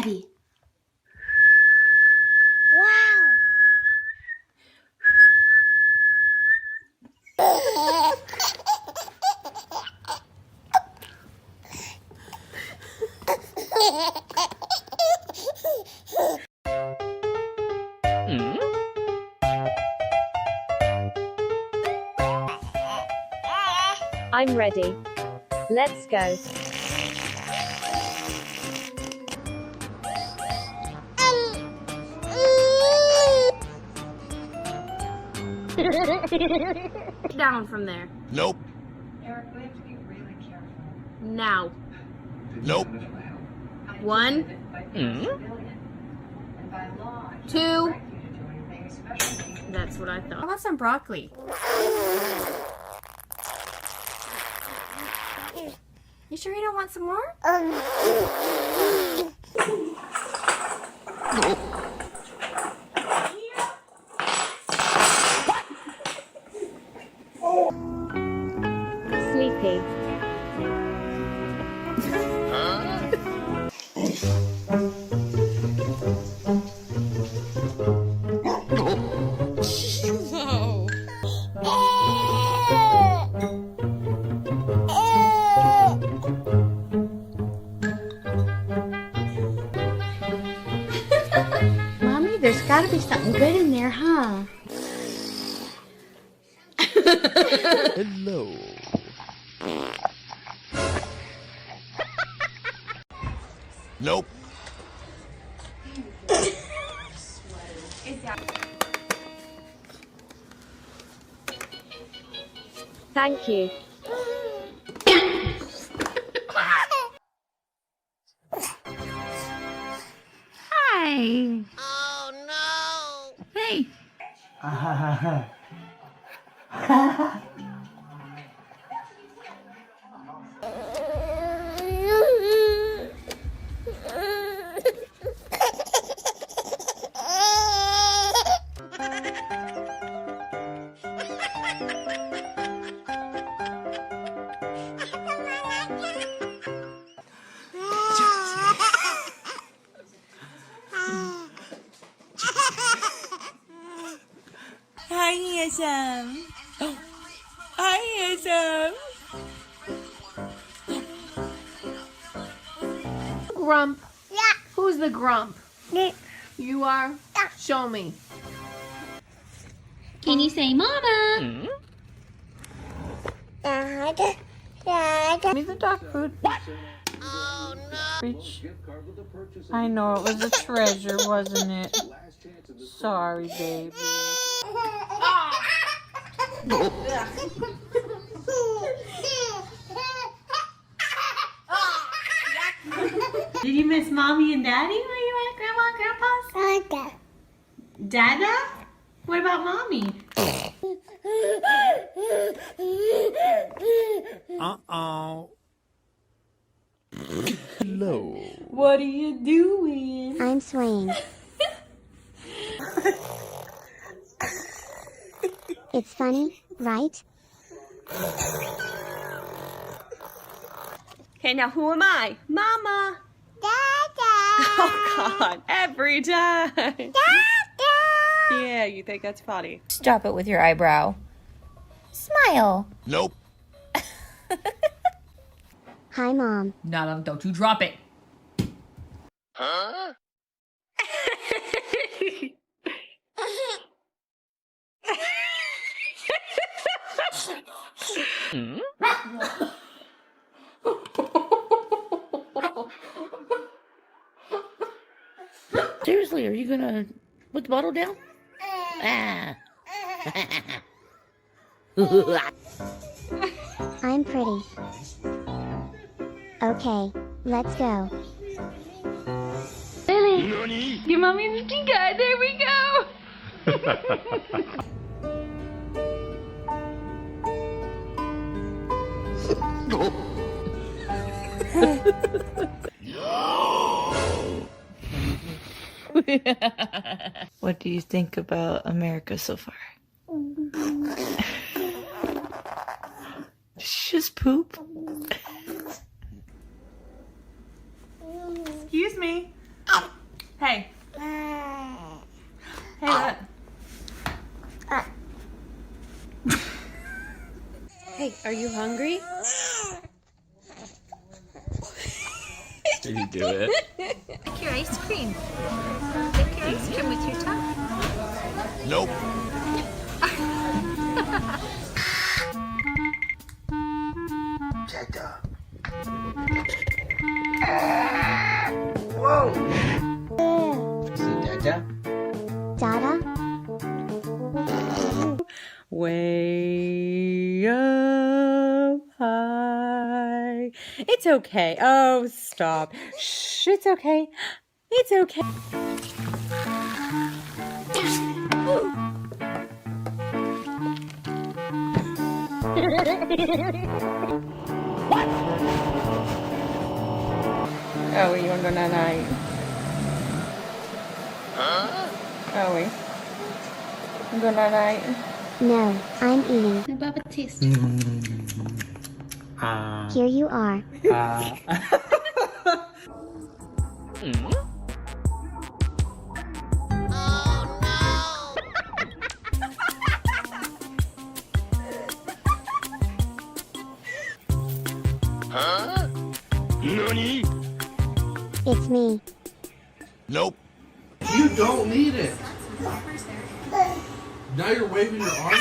Daddy. I'm ready. Let's go. Down from there. Nope. Eric, we have to be really careful. Now. Nope. 1, 2. That's what I thought. I want some broccoli. You sure you don't want some more? Sleepy. Mommy, there's gotta be something good in there, huh? Hello. Nope. Thank you. Hi. Oh no. Hey. Hi, handsome. Hi, handsome. Grump. Yeah. Who's the grump? Yeah. You are? Yeah. Show me. Can you say mama? Dad. Give me the dog food. Oh no. Reach. I know it was a treasure, wasn't it? Sorry, baby. Did you miss Mommy and Daddy when you were at Grandma and Grandpa's? Dada. Dada? What about Mommy? Uh-oh. Hello. What are you doing? I'm swaying. It's funny, right? Okay, now who am I? Mama. Dada. Oh, God. Every time. Dada. Yeah, you think that's funny. Stop it with your eyebrow. Smile. Nope. Hi, Mom. No, don't you drop it. Huh? Seriously, are you gonna put the bottle down? Ah. I'm pretty. Okay, let's go. Lily, give Mommy the stink eye. There we go. What do you think about America so far? Did she just poop? Excuse me. I'm Hey. Hey, look. Hey, are you hungry? Did you do it? Lick your ice cream. Lick your ice cream with your tongue. Nope. Dada? Way up high. It's okay. Oh, stop. Shh, it's okay. It's okay. Oh, you want to go night? Huh? Oh, we. Go night. No, I'm eating. Baba taste. Here you are. Nani? It's me. Nope. You don't need it. Now you're waving your arm.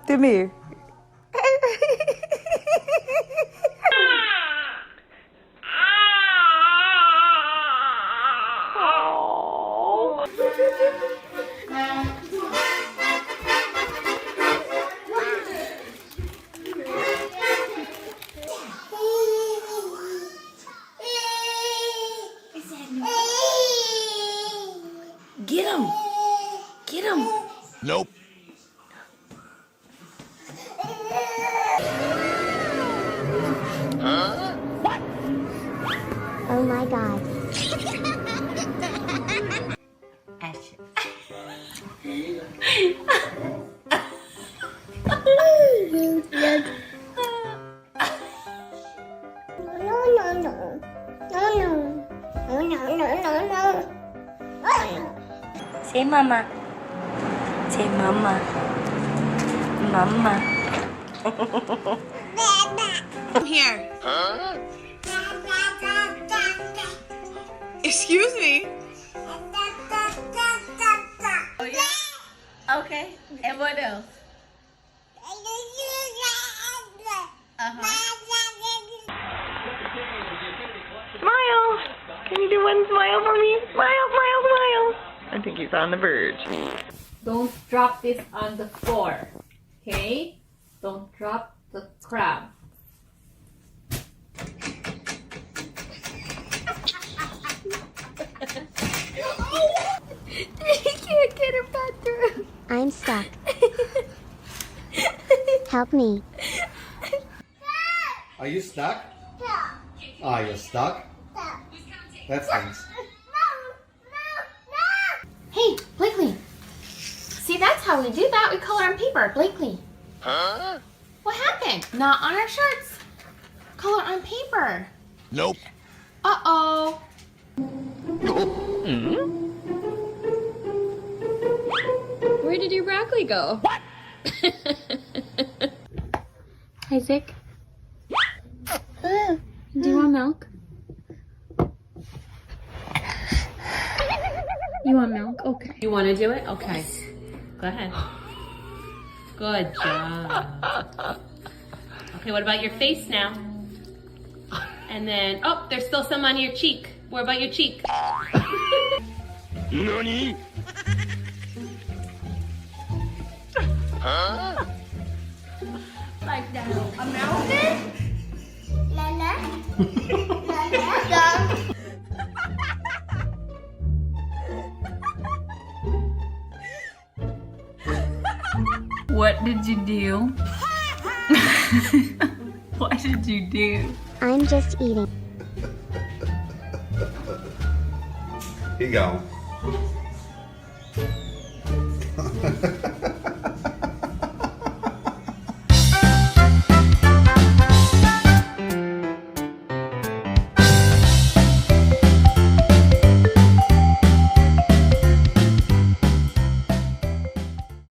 Come here. Get him. Get him. Nope. Oh my god. Say mama. Say mama. Mama. Come here. Excuse me. Okay. And what else? Smile. Can you do one smile for me? Smile, smile, smile. I think he's on the verge. Don't drop this on the floor, okay? Don't drop the crab. You can't get her back through. I'm stuck. Help me. Are you stuck? Are you stuck? That's nice. Hey, Blakely. See, that's how we do that. We color on paper. Blakely. Huh? What happened? Not on our shirts. Color on paper. Nope. Uh-oh. Where did your broccoli go? What? Isaac. Do you want milk? You want milk? Okay. You want to do it? Okay. Go ahead. Good job. Okay, what about your face now? And then, oh, there's still some on your cheek. What about your cheek? Nani? Huh? Like that. A mountain? What did you do? What did you do? I'm just eating. Here you go.